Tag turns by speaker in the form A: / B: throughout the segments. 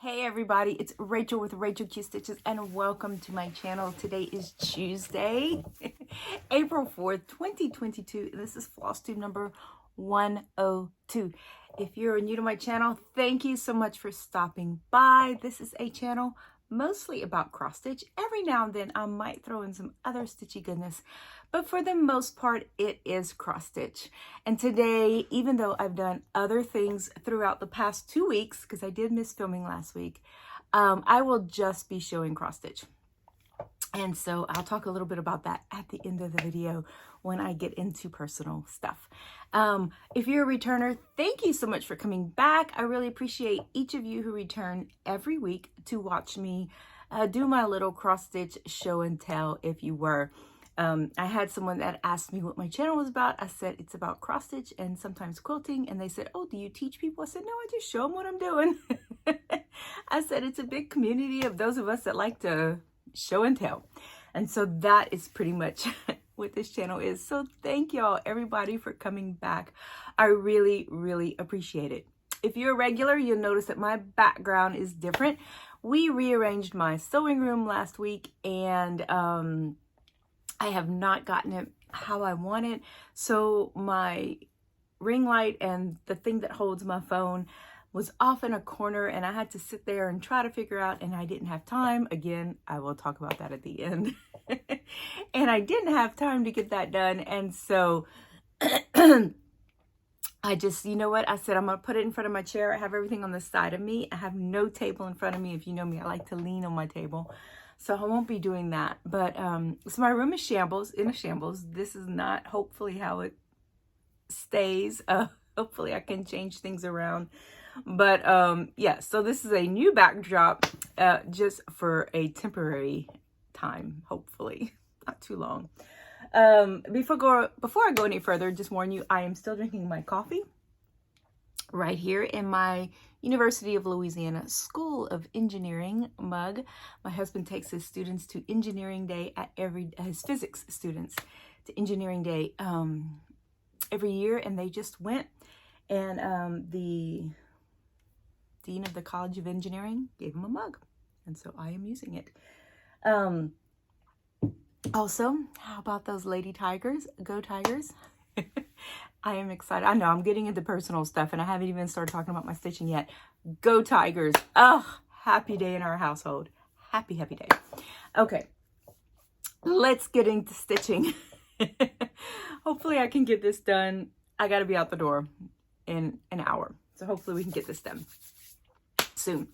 A: Hey everybody, it's Rachel with Rachel Q Stitches and welcome to my channel. Today is Tuesday, April 4th, 2022. This is FlossTube number 102. If you're new to my channel, thank you so much for stopping by. This is a channel mostly about cross stitch. Every now and then I might throw in some other stitchy goodness, but for the most part it is cross stitch. And today, even though I've done other things throughout the past 2 weeks, because I did miss filming last week, I will just be showing cross stitch. And so I'll talk a little bit about that at the end of the video when I get into personal stuff. If you're a returner, thank you so much for coming back. I really appreciate each of you who return every week to watch me do my little cross stitch show and tell, if you were. I had someone that asked me what my channel was about. I said it's about cross stitch and sometimes quilting, and they said, oh, do you teach people? I said, no, I just show them what I'm doing. I said it's a big community of those of us that like to show and tell. And so that is pretty much what this channel is. So thank y'all, everybody, for coming back. I really, really appreciate it. If you're a regular, you'll notice that my background is different. We rearranged my sewing room last week, and I have not gotten it how I want it. So my ring light and the thing that holds my phone was off in a corner, and I had to sit there and try to figure out, and I didn't have time. Again, I will talk about that at the end. And I didn't have time to get that done. And so I just, you know what? I said, I'm going to put it in front of my chair. I have everything on the side of me. I have no table in front of me. If you know me, I like to lean on my table. So I won't be doing that. But so my room is in a shambles. This is not hopefully how it stays. Hopefully I can change things around. But yeah, so this is a new backdrop just for a temporary time, hopefully not too long. Before I go any further, just warn you, I am still drinking my coffee right here in my University of Louisiana School of Engineering mug. My husband takes his students to engineering day his physics students to engineering day every year, and they just went, and the Dean of the College of Engineering gave him a mug, and so I am using it. Also, how about those Lady Tigers? Go Tigers! I am excited. I know I'm getting into personal stuff, and I haven't even started talking about my stitching yet. Go Tigers! Oh, happy day in our household. Happy, happy day. Okay, let's get into stitching. Hopefully I can get this done. I got to be out the door in an hour, so hopefully we can get this done soon.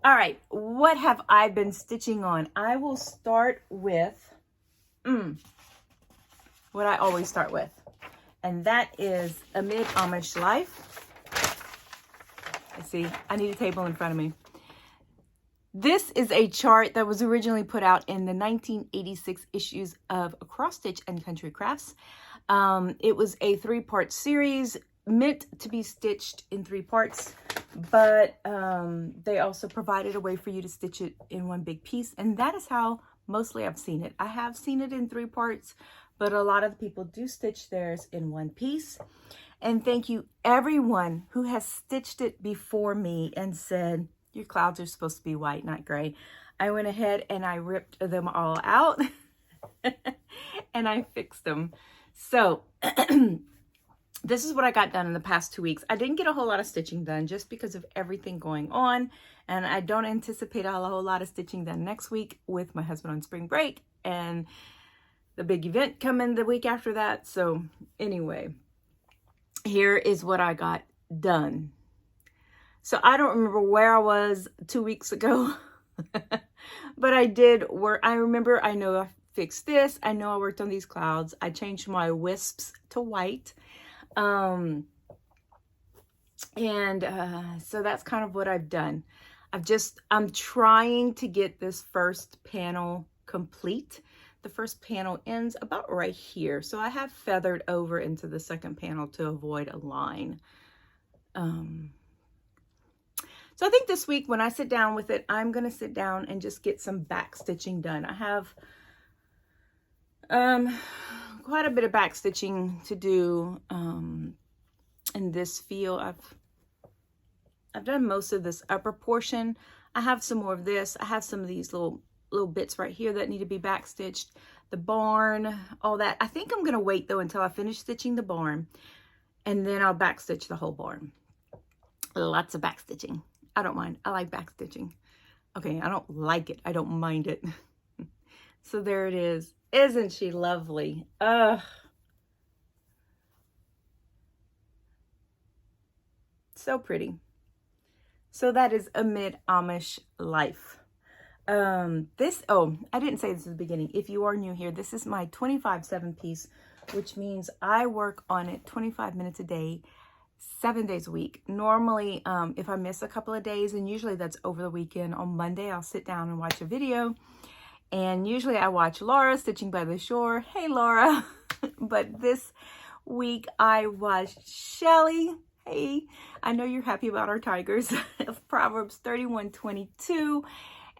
A: All right, what have I been stitching on? I will start with what I always start with, and that is Amid Amish Life. Let's see, I need a table in front of me. This is a chart that was originally put out in the 1986 issues of Cross Stitch and Country Crafts. It was a 3-part series meant to be stitched in 3 parts, but they also provided a way for you to stitch it in one big piece, and that is how mostly I've seen it. I have seen it in 3 parts, but a lot of the people do stitch theirs in one piece. And thank you everyone who has stitched it before me and said, your clouds are supposed to be white, not gray. I went ahead and I ripped them all out and I fixed them. So this is what I got done in the past 2 weeks. I didn't get a whole lot of stitching done just because of everything going on. And I don't anticipate a whole lot of stitching done next week with my husband on spring break and the big event coming the week after that. So anyway, here is what I got done. So I don't remember where I was 2 weeks ago, but I did work. I remember, I know I fixed this. I know I worked on these clouds. I changed my wisps to white. So that's kind of what I've done. I'm trying to get this first panel complete. The first panel ends about right here. So I have feathered over into the second panel to avoid a line. So I think this week when I sit down with it, I'm going to sit down and just get some back stitching done. I have quite a bit of back stitching to do in this field. I've done most of this upper portion. I have some more of this. I have some of these little bits right here that need to be back stitched. The barn, all that. I think I'm going to wait though until I finish stitching the barn, and then I'll back stitch the whole barn. Lots of back stitching. I don't mind. I like back stitching. Okay, I don't like it. I don't mind it. So there it is. Isn't she lovely? Ugh. So pretty. So that is Amid Amish Life. Oh, I didn't say this at the beginning. If you are new here, this is my 25/7 piece, which means I work on it 25 minutes a day, 7 days a week. Normally, if I miss a couple of days, and usually that's over the weekend, on Monday, I'll sit down and watch a video. And usually I watch Laura, Stitching by the Shore. Hey, Laura. But this week I watched Shelly. Hey, I know you're happy about our tigers. Of Proverbs 31:22.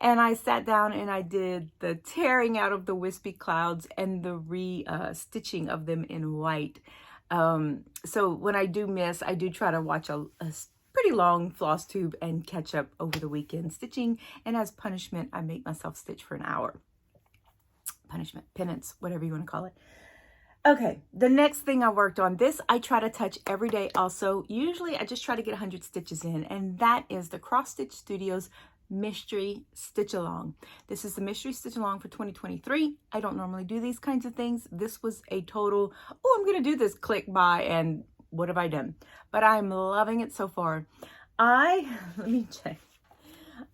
A: And I sat down and I did the tearing out of the wispy clouds and the stitching of them in white. So when I do miss, I do try to watch a pretty long FlossTube and catch up over the weekend stitching. And as punishment, I make myself stitch for an hour. Punishment, penance, whatever you want to call it. Okay, the next thing I worked on, this I try to touch every day also. Usually I just try to get 100 stitches in, and that is the Cross Stitch Studios Mystery Stitch Along. This is the Mystery Stitch Along for 2023. I don't normally do these kinds of things. This was a total, oh, I'm going to do this, click by, and what have I done? But I'm loving it so far. Let me check.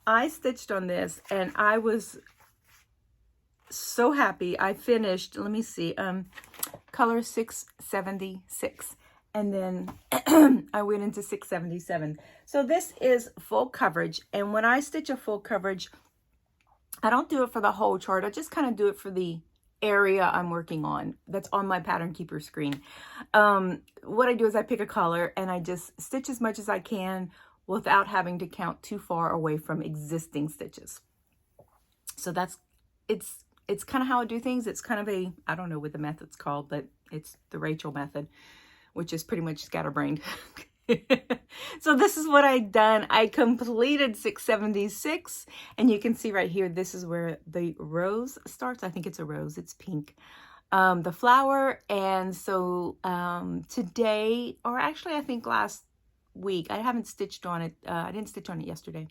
A: I stitched on this and I was so happy. I finished, let me see, color 676. And then I went into 677. So this is full coverage. And when I stitch a full coverage, I don't do it for the whole chart. I just kind of do it for the area I'm working on that's on my pattern keeper screen. What I do is I pick a color and I just stitch as much as I can without having to count too far away from existing stitches. So it's kind of how I do things. It's kind of a, I don't know what the method's called, but it's the Rachel method, which is pretty much scatterbrained. So this is what I've done. I completed 676, and you can see right here, this is where the rose starts. I think it's a rose, it's pink. The flower, and so today, or actually I think last week, I haven't stitched on it. I didn't stitch on it yesterday.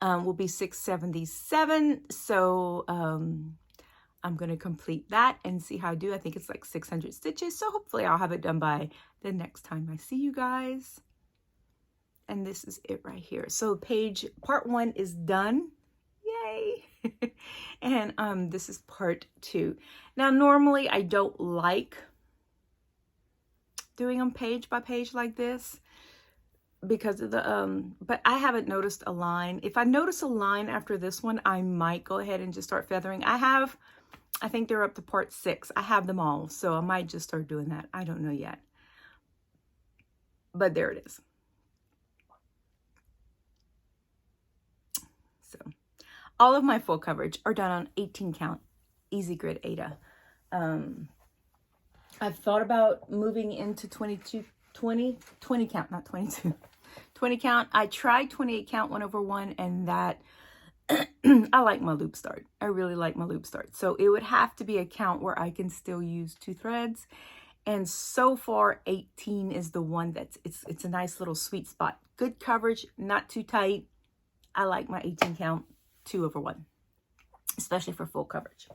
A: Will be 677. So I'm going to complete that and see how I do. I think it's like 600 stitches. So hopefully I'll have it done by the next time I see you guys. And this is it right here. So part 1 is done. Yay. And this is part 2. Now, normally I don't like doing them page by page like this because of the, but I haven't noticed a line. If I notice a line after this one, I might go ahead and just start feathering. I think they're up to part 6. I have them all, so I might just start doing that. I don't know yet. But there it is. So all of my full coverage are done on 18 count Easy Grid Ada. I've thought about moving into 20 count, not 22. 20 count. I tried 28 count 1/1, and that I like my loop start. I really like my loop start. So it would have to be a count where I can still use 2 threads. And so far 18 is the one that's it's a nice little sweet spot. Good coverage, not too tight. I like my 18 count 2/1, especially for full coverage.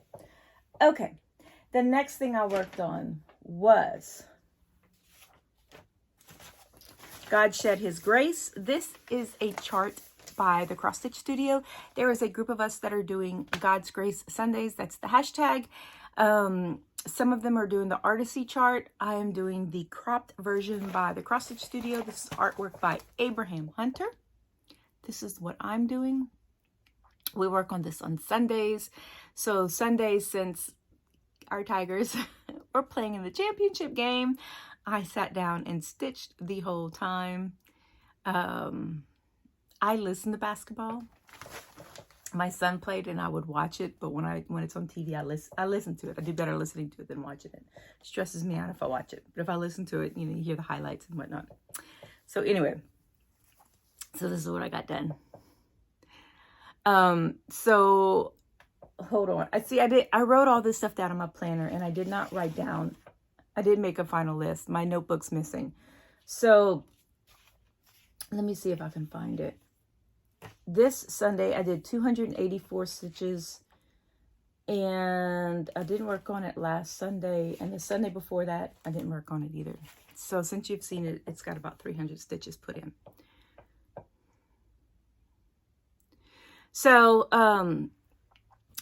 A: Okay. The next thing I worked on was God Shed His Grace. This is a chart by the Cross Stitch Studio. There is a group of us that are doing God's Grace Sundays. That's the hashtag. Some of them are doing the Artisy chart. I am doing the cropped version by the Cross Stitch Studio. This is artwork by Abraham Hunter. This is what I'm doing. We work on this on Sundays. So Sundays, since our Tigers were playing in the championship game, I sat down and stitched the whole time. I listen to basketball. My son played and I would watch it, but when it's on TV, I listen to it. I do better listening to it than watching it. It stresses me out if I watch it. But if I listen to it, you hear the highlights and whatnot. So anyway, so this is what I got done. So hold on. I wrote all this stuff down in my planner, and I did not write down. I did make a final list. My notebook's missing. So let me see if I can find it. This Sunday, I did 284 stitches, and I didn't work on it last Sunday, and the Sunday before that, I didn't work on it either. So since you've seen it, it's got about 300 stitches put in. So,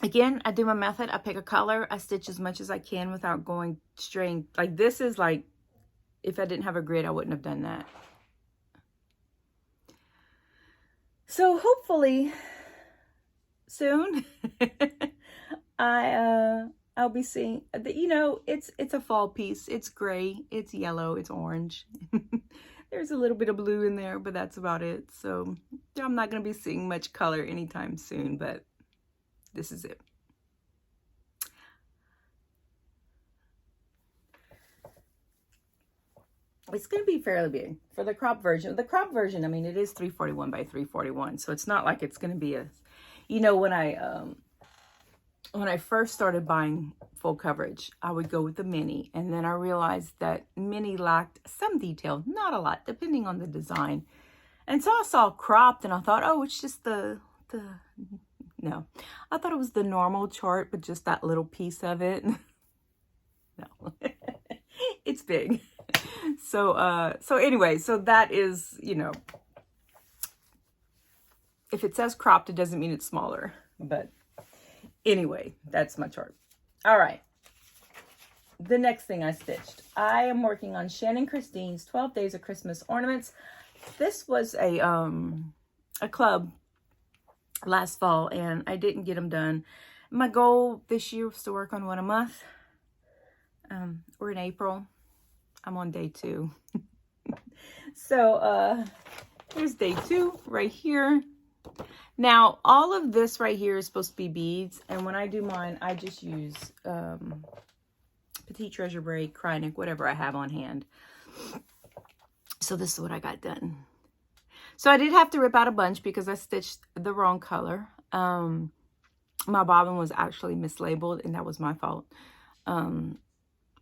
A: again, I do my method. I pick a color. I stitch as much as I can without going straying. Like, this is like, if I didn't have a grid, I wouldn't have done that. So hopefully soon I'll be seeing, you know, it's a fall piece. It's gray, it's yellow, it's orange. There's a little bit of blue in there, but that's about it. So I'm not going to be seeing much color anytime soon, but this is it. It's going to be fairly big for the crop version. The crop version, I mean, it is 341 by 341. So it's not like it's going to be a, you know, when I first started buying full coverage, I would go with the mini. And then I realized that mini lacked some detail, not a lot, depending on the design. And so I saw cropped and I thought, oh, it's just no. I thought it was the normal chart, but just that little piece of it. No, it's big. So anyway, so that is, you know, if it says cropped, it doesn't mean it's smaller. But anyway, that's my chart. All right. The next thing I stitched, I am working on Shannon Christine's 12 Days of Christmas Ornaments. This was a club last fall, and I didn't get them done. My goal this year was to work on one a month. We're in April. I'm on day 2. So here's day 2 right here. Now, all of this right here is supposed to be beads, and when I do mine, I just use Petite Treasure Braid, Krynic, whatever I have on hand. So this is what I got done. So I did have to rip out a bunch because I stitched the wrong color. My bobbin was actually mislabeled, and that was my fault.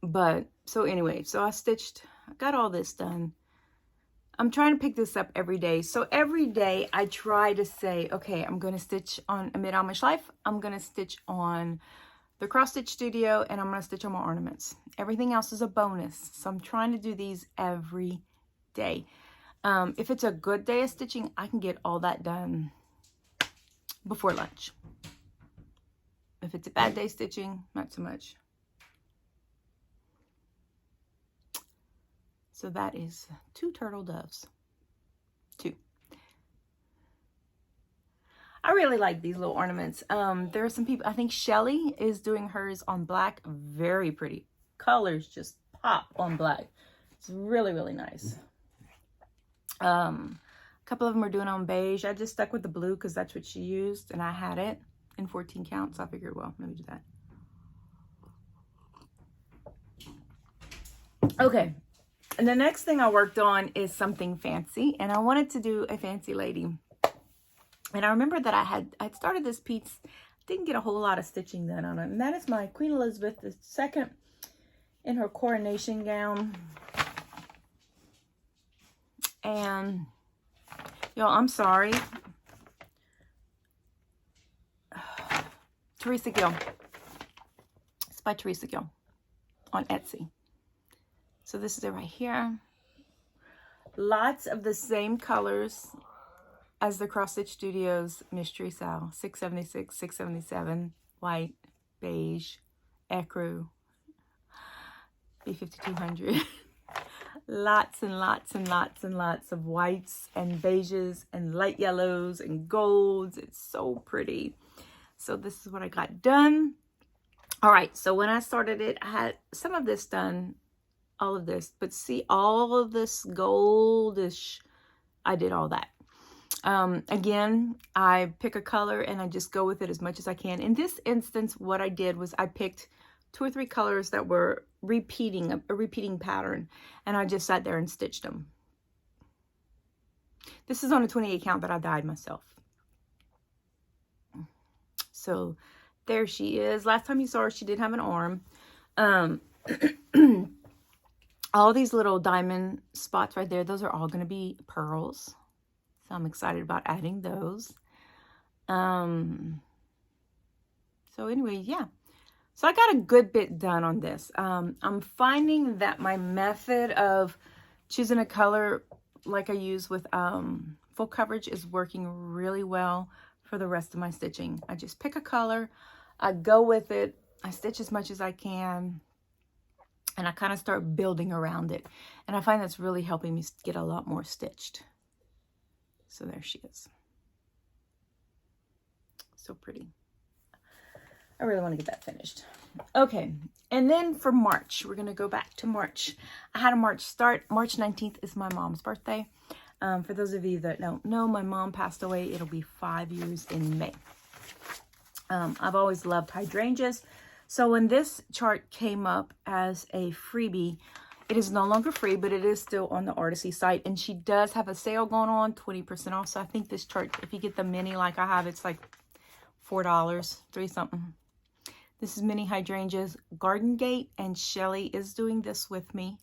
A: But so anyway, so I got all this done. I'm trying to pick this up every day. So every day I try to say, okay, I'm going to stitch on a mid-Amish Life. I'm going to stitch on the Cross Stitch Studio, and I'm going to stitch on my ornaments. Everything else is a bonus. So I'm trying to do these every day. If it's a good day of stitching, I can get all that done before lunch. If it's a bad day stitching, not so much. So that is 2 turtle doves. 2. I really like these little ornaments. There are some people, I think Shelly is doing hers on black. Very pretty. Colors just pop on black. It's really, really nice. A couple of them are doing on beige. I just stuck with the blue because that's what she used, and I had it in 14 counts. I figured, well, let me do that. Okay. And the next thing I worked on is something fancy, and I wanted to do a fancy lady. And I remember that I'd started this piece, didn't get a whole lot of stitching done on it, and that is my Queen Elizabeth II in her coronation gown. And y'all, I'm sorry. Teresa Gil. It's by Teresa Gil on Etsy. So this is it right here. Lots of the same colors as the Cross Stitch Studios Mystery Cell. 676, 677, white, beige, ecru, B5200. Lots and lots and lots and lots of whites and beiges and light yellows and golds. It's so pretty. So this is what I got done. All right, so when I started it, I had some of this done, all of this, but see all of this goldish, I did all that. Again, I pick a color and I just go with it as much as I can. In this instance, what I did was I picked 2 or 3 colors that were repeating, a repeating pattern, and I just sat there and stitched them. This is on a 28 count that I dyed myself. So there she is. Last time you saw her, she did have an arm. All these little diamond spots right there, those are all going to be pearls. So I'm excited about adding those. So anyway, yeah. So I got a good bit done on this. I'm finding that my method of choosing a color like I use with full coverage is working really well for the rest of my stitching. I just pick a color, I go with it, I stitch as much as I can, and I kind of start building around it. And I find that's really helping me get a lot more stitched. So there she is. So pretty. I really want to get that finished. Okay, and then for March, we're going to go back to March. I had a March start. March 19th is my mom's birthday. For those of you that don't know, my mom passed away. It'll be 5 years in May. I've always loved hydrangeas. So when this chart came up as a freebie, it is no longer free, but it is still on the Artisy site. And she does have a sale going on, 20% off. So I think this chart, if you get the mini like I have, it's like $4, 3 something. This is Mini Hydrangeas Garden Gate, and Shelly is doing this with me.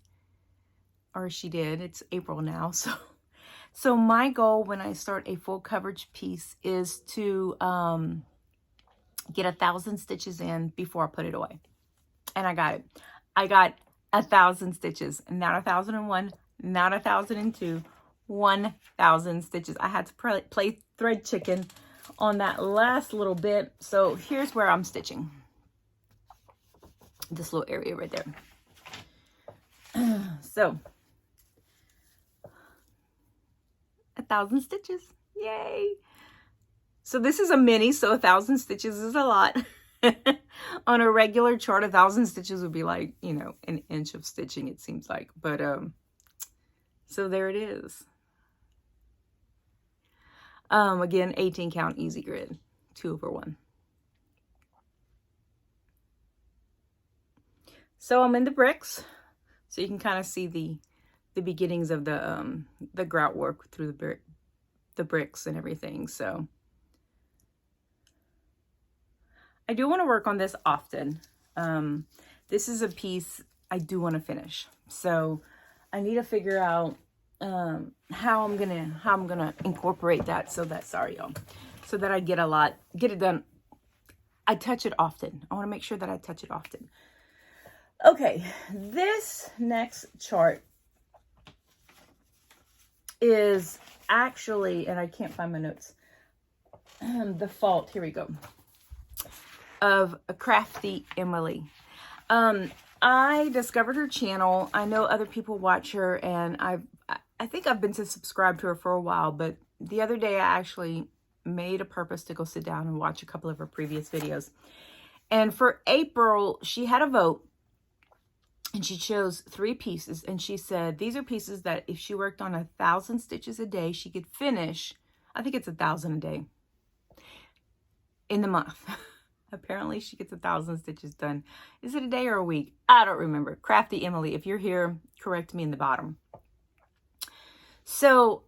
A: Or she did. It's April now. So my goal when I start a full coverage piece is to get 1,000 stitches in before I put it away. And I got it. I got 1,000 stitches. Not 1,001, not 1,002, 1,000 stitches. I had to play thread chicken on that last little bit. So here's where I'm stitching. This little area right there. So 1,000 stitches. Yay. So this is a mini, so 1,000 stitches is a lot. On a regular chart, 1,000 stitches would be like, you know, an inch of stitching, it seems like. But so there it is. Again, 18 count easy grid, 2/1. So I'm in the bricks, so you can kind of see the beginnings of the grout work through the bricks and everything. So I do want to work on this often. This is a piece I do want to finish, so I need to figure out how I'm gonna incorporate that so that so that I get it done. I touch it often. I want to make sure that I touch it often. Okay, this next chart is actually, and I can't find my notes, the fault, here we go, of Crafty Emily. I discovered her channel. I know other people watch her, and I think I've been subscribed to her for a while, but the other day I actually made a purpose to go sit down and watch a couple of her previous videos. And for April, she had a vote. And she chose 3 pieces, and she said these are pieces that if she worked on 1,000 stitches a day, she could finish. I think it's 1,000 a day in the month. Apparently, she gets 1,000 stitches done. Is it a day or a week? I don't remember. Crafty Emily, if you're here, correct me in the bottom. So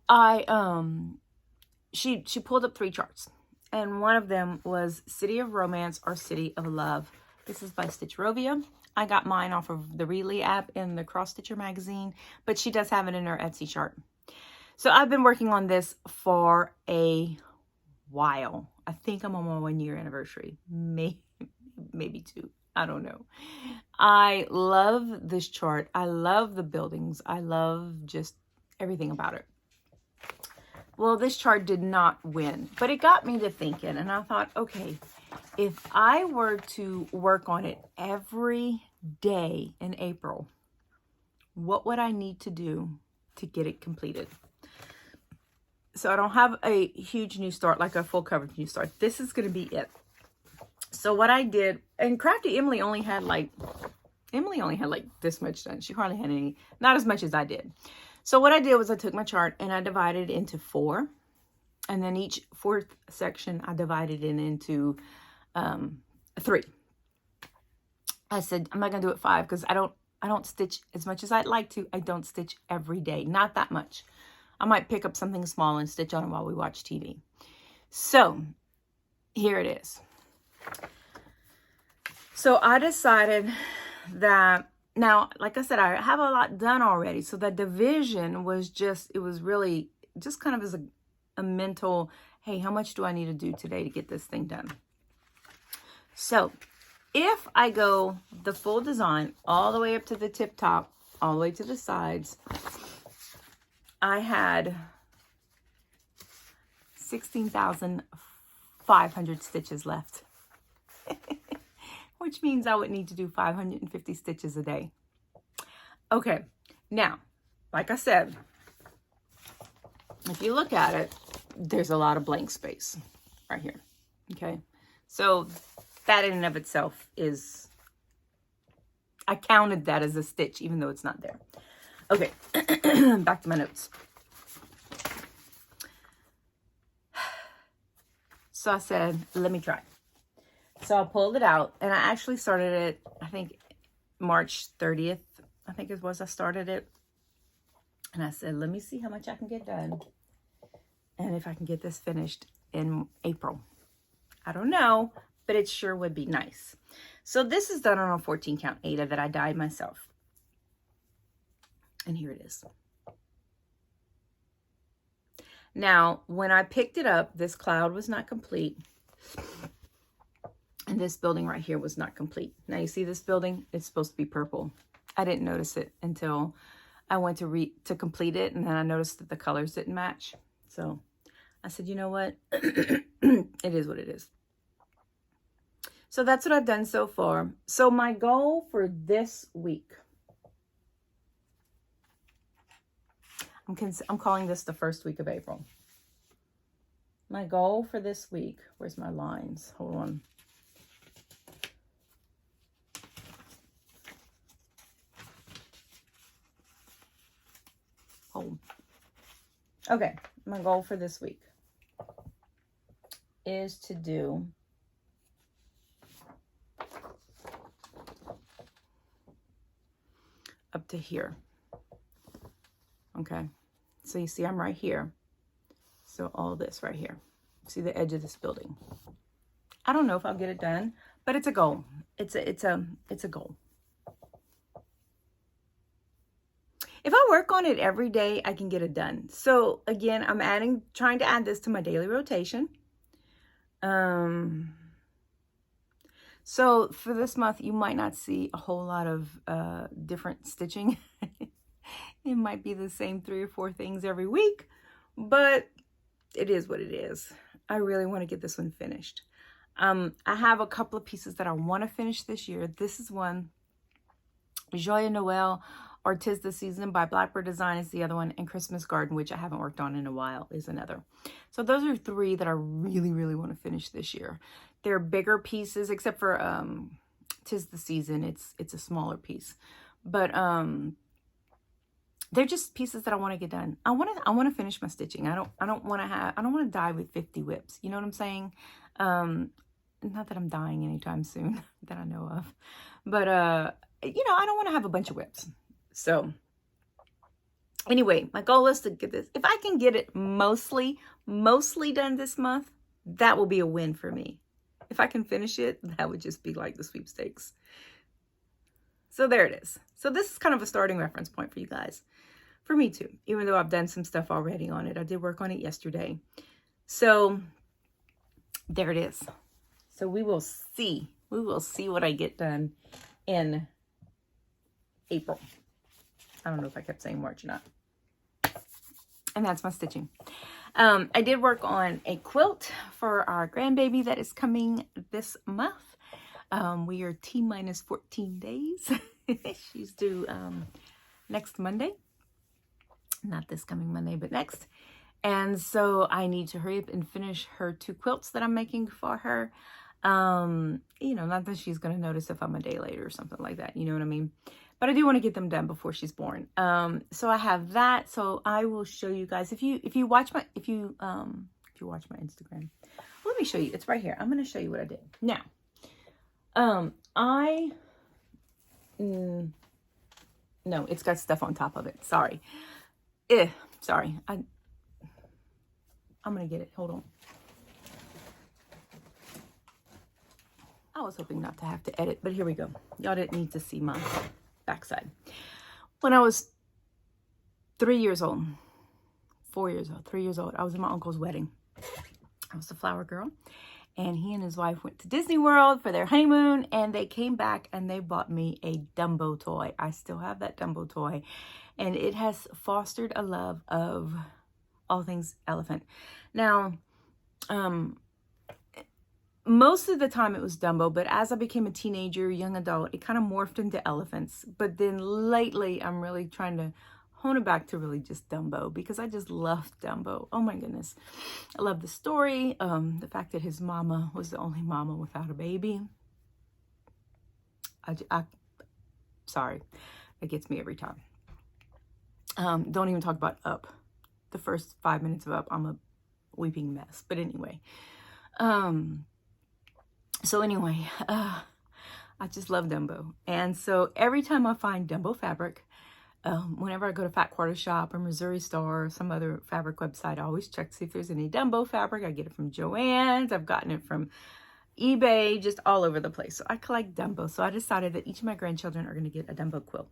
A: she pulled up 3 charts, and one of them was City of Romance or City of Love. This is by Stitchrovia. I got mine off of the Reely app in the Cross Stitcher magazine, but she does have it in her Etsy chart. So I've been working on this for a while. I think I'm on my 1-year anniversary, maybe 2. I don't know. I love this chart. I love the buildings. I love just everything about it. Well, this chart did not win, but it got me to thinking, and I thought, okay, if I were to work on it every day in April, what would I need to do to get it completed? So I don't have a huge new start, like a full coverage new start. This is going to be it. So what I did, and Crafty Emily only had like this much done. She hardly had any, not as much as I did. So what I did was I took my chart and I divided it into 4. And then each 4th section, I divided it into 3. I said, I'm not going to do it 5 because I don't stitch as much as I'd like to. I don't stitch every day. Not that much. I might pick up something small and stitch on it while we watch TV. So here it is. So I decided that, now, like I said, I have a lot done already. So the division was just, it was really just kind of as a mental, hey, how much do I need to do today to get this thing done? So if I go the full design all the way up to the tip top, all the way to the sides, I had 16,500 stitches left, which means I would need to do 550 stitches a day. Okay, now, like I said, if you look at it, there's a lot of blank space right here, okay? So that in and of itself is, I counted that as a stitch, even though it's not there. Okay, back to my notes. So I said, let me try. So I pulled it out, and I actually started it, I think, March 30th, I think it was I started it. And I said, let me see how much I can get done, and if I can get this finished in April. I don't know, but it sure would be nice. So this is done on a 14 count Aida that I dyed myself. And here it is. Now, when I picked it up, this cloud was not complete. And this building right here was not complete. Now, you see this building? It's supposed to be purple. I didn't notice it until I went to complete it, and then I noticed that the colors didn't match. So I said, you know what? It is what it is. So that's what I've done so far. So my goal for this week, I'm calling this the first week of April. My goal for this week, where's my lines? Hold on. Hold. Okay, my goal for this week is to do up to here. Okay, so you see I'm right here. So all this right here. See the edge of this building. I don't know if I'll get it done, but it's a goal. It's a goal. If I work on it every day, I can get it done. So again, I'm trying to add this to my daily rotation. So for this month, you might not see a whole lot of different stitching. It might be the same 3 or 4 things every week, but it is what it is. I really want to get this one finished. I have a couple of pieces that I want to finish this year. This is one. Joyeux Noël or 'Tis the Season by Blackbird Design is the other one. And Christmas Garden, which I haven't worked on in a while, is another. So those are 3 that I really, really want to finish this year. They're bigger pieces, except for 'Tis the Season. It's a smaller piece. But they're just pieces that I want to get done. I want to finish my stitching. I don't want to die with 50 whips. You know what I'm saying? Not that I'm dying anytime soon that I know of. But you know, I don't want to have a bunch of whips. So anyway, my goal is to get this. If I can get it mostly done this month, that will be a win for me. If I can finish it, that would just be like the sweepstakes. So there it is. So this is kind of a starting reference point for you guys. For me too, even though I've done some stuff already on it. I did work on it yesterday. So there it is. So we will see. We will see what I get done in April. I don't know if I kept saying March or not. And that's my stitching. I did work on a quilt for our grandbaby that is coming this month. We are T-minus 14 days. She's due next Monday. Not this coming Monday, but next. And so I need to hurry up and finish her 2 quilts that I'm making for her. You know, not that she's going to notice if I'm a day later or something like that. You know what I mean? But I do want to get them done before she's born. So I have that. So I will show you guys. If you watch my Instagram, let me show you. It's right here. I'm going to show you what I did. Now, no, it's got stuff on top of it. Sorry. Sorry. I'm going to get it. Hold on. I was hoping not to have to edit, but here we go. Y'all didn't need to see my backside. When I was 3 years old, 4 years old, 3 years old, I was at my uncle's wedding. I was the flower girl. And he and his wife went to Disney World for their honeymoon, and they came back and they bought me a Dumbo toy. I still have that Dumbo toy, and it has fostered a love of all things elephant. Now, most of the time it was Dumbo, but as I became a teenager, young adult, it kind of morphed into elephants. But then lately, I'm really trying to hone it back to really just Dumbo, because I just love Dumbo. Oh my goodness. I love the story. The fact that his mama was the only mama without a baby. Sorry, it gets me every time. Don't even talk about Up. The first 5 minutes of Up, I'm a weeping mess. But anyway, I just love Dumbo. And so every time I find Dumbo fabric, whenever I go to Fat Quarter Shop or Missouri Star or some other fabric website, I always check to see if there's any Dumbo fabric. I get it from Joann's. I've gotten it from eBay, just all over the place. So I collect Dumbo. So I decided that each of my grandchildren are going to get a Dumbo quilt.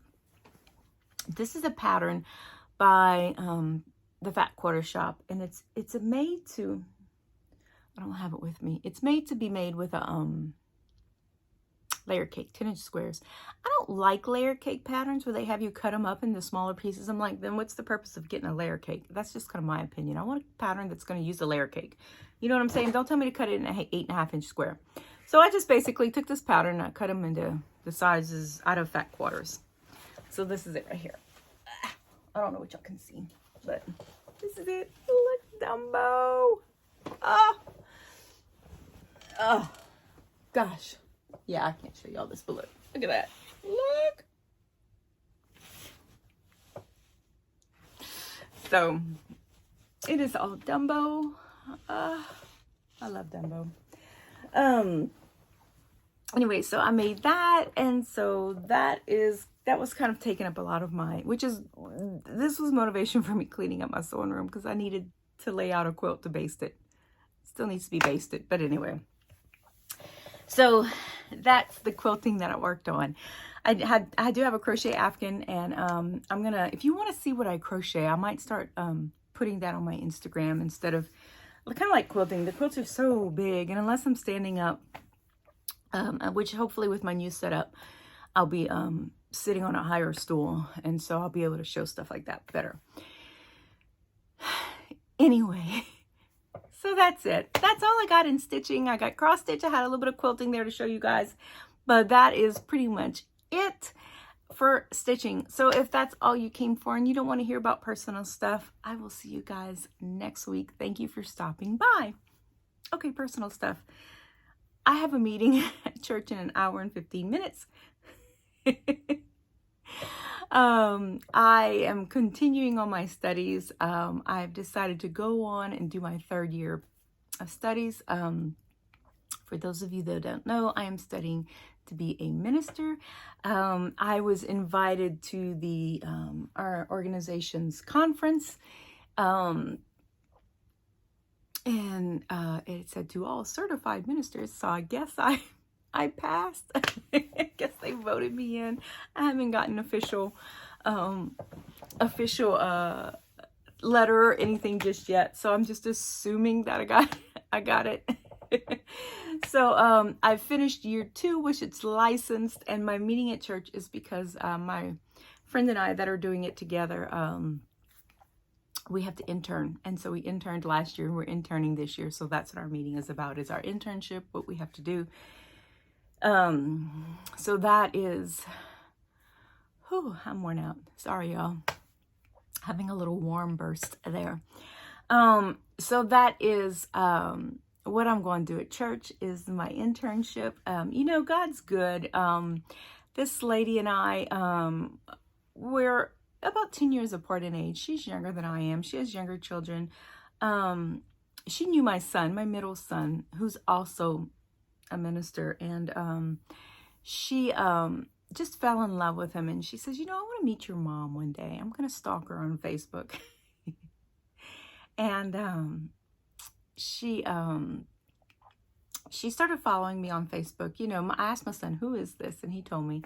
A: This is a pattern by the Fat Quarter Shop, and it's made to, I don't have it with me. It's made to be made with a layer cake, 10-inch squares. I don't like layer cake patterns where they have you cut them up into smaller pieces. I'm like, then what's the purpose of getting a layer cake? That's just kind of my opinion. I want a pattern that's going to use a layer cake. You know what I'm saying? Don't tell me to cut it in an 8.5-inch square. So I just basically took this pattern and I cut them into the sizes out of Fat Quarters. So this is it right here. I don't know what y'all can see, but this is it. Look, Dumbo. Oh, gosh. Yeah, I can't show y'all this, but look at that. Look. So, it is all Dumbo. I love Dumbo. Anyway, so I made that, and so that was kind of taking up a lot of my, this was motivation for me cleaning up my sewing room, because I needed to lay out a quilt to baste it. Still needs to be basted, but anyway. So that's the quilting that I worked on. I do have a crochet afghan, and I'm gonna, if you want to see what I crochet, I might start putting that on my Instagram instead of, kind of like quilting. The quilts are so big, and unless I'm standing up, which hopefully with my new setup, I'll be sitting on a higher stool, and so I'll be able to show stuff like that better. Anyway. So that's it. That's all I got in stitching. I got cross stitch. I had a little bit of quilting there to show you guys, but that is pretty much it for stitching. So if that's all you came for and you don't want to hear about personal stuff, I will see you guys next week. Thank you for stopping by. Okay, personal stuff. I have a meeting at church in an hour and 15 minutes. I am continuing on my studies. I've decided to go on and do my 3rd year of studies. For those of you that don't know, I am studying to be a minister. I was invited to the our organization's conference, and it said to all certified ministers. So I guess I passed. I guess they voted me in. I haven't gotten official letter or anything just yet. So I'm just assuming that I got it. So I finished year 2, which it's licensed, and my meeting at church is because my friend and I that are doing it together, we have to intern. And so we interned last year and we're interning this year. So that's what our meeting is about, is our internship, what we have to do. So that is, I'm worn out. Sorry, y'all. Having a little warm burst there. So that is, what I'm going to do at church is my internship. You know, God's good. This lady and I, we're about 10 years apart in age. She's younger than I am. She has younger children. She knew my son, my middle son, who's also a minister, and she just fell in love with him, and she says, you know, I want to meet your mom one day. I'm going to stalk her on Facebook. And she she started following me on Facebook. You know, I asked my son, who is this? And he told me.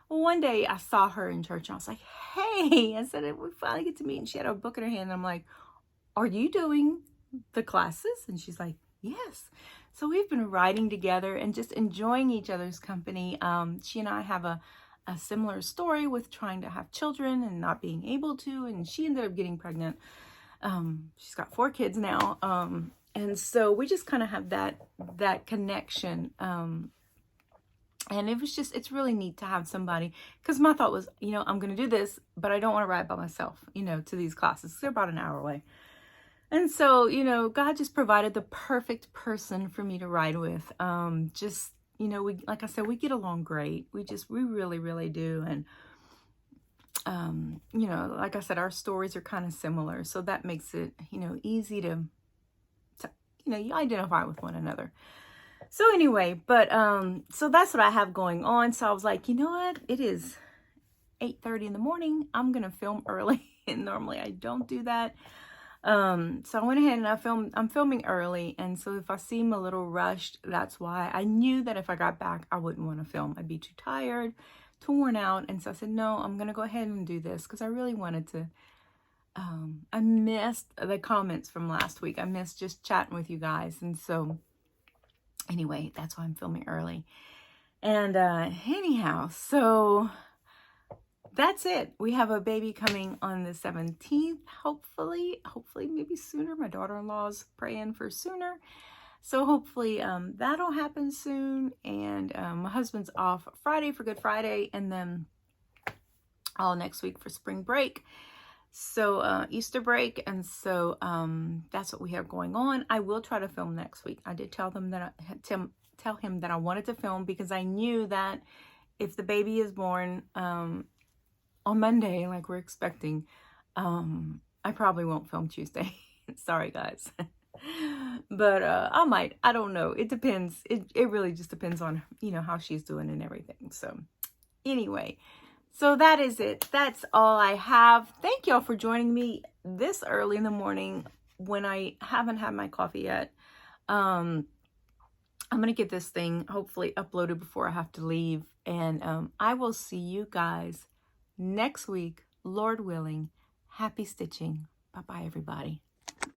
A: Well, one day I saw her in church and I was like, hey, I said, we finally get to meet. And she had a book in her hand. And I'm like, are you doing the classes? And she's like, yes. So we've been riding together and just enjoying each other's company. She and I have a similar story with trying to have children and not being able to. And she ended up getting pregnant. She's got 4 kids now. And so we just kind of have that connection. And it was just, it's really neat to have somebody, because my thought was, you know, I'm going to do this, but I don't want to ride by myself, you know, to these classes. They're about an hour away. And so, you know, God just provided the perfect person for me to ride with. Just, you know, we, like I said, we get along great. We really, really do. And, you know, like I said, our stories are kind of similar. So that makes it, you know, easy to you know, you identify with one another. So anyway, but, so that's what I have going on. So I was like, you know what? It is 8:30 in the morning. I'm going to film early. And normally I don't do that. So I went ahead and I'm filming early. And so if I seem a little rushed, that's why. I knew that if I got back, I wouldn't want to film. I'd be too tired, too worn out. And so I said, no, I'm going to go ahead and do this because I really wanted to. I missed the comments from last week. I missed just chatting with you guys. And so anyway, that's why I'm filming early. And anyhow, so that's it. We have a baby coming on the 17th, hopefully maybe sooner. My daughter-in-law's praying for sooner. So hopefully that'll happen soon. And my husband's off Friday for Good Friday, and then all next week for spring break. So Easter break. And so that's what we have going on. I will try to film next week. I did tell them that tell him that I wanted to film because I knew that if the baby is born on Monday, like we're expecting, I probably won't film Tuesday. Sorry, guys. But I might. I don't know. It depends. It really just depends on, you know, how she's doing and everything. So anyway, so that is it. That's all I have. Thank y'all for joining me this early in the morning when I haven't had my coffee yet. I'm going to get this thing hopefully uploaded before I have to leave. And I will see you guys next week, Lord willing. Happy stitching. Bye-bye, everybody.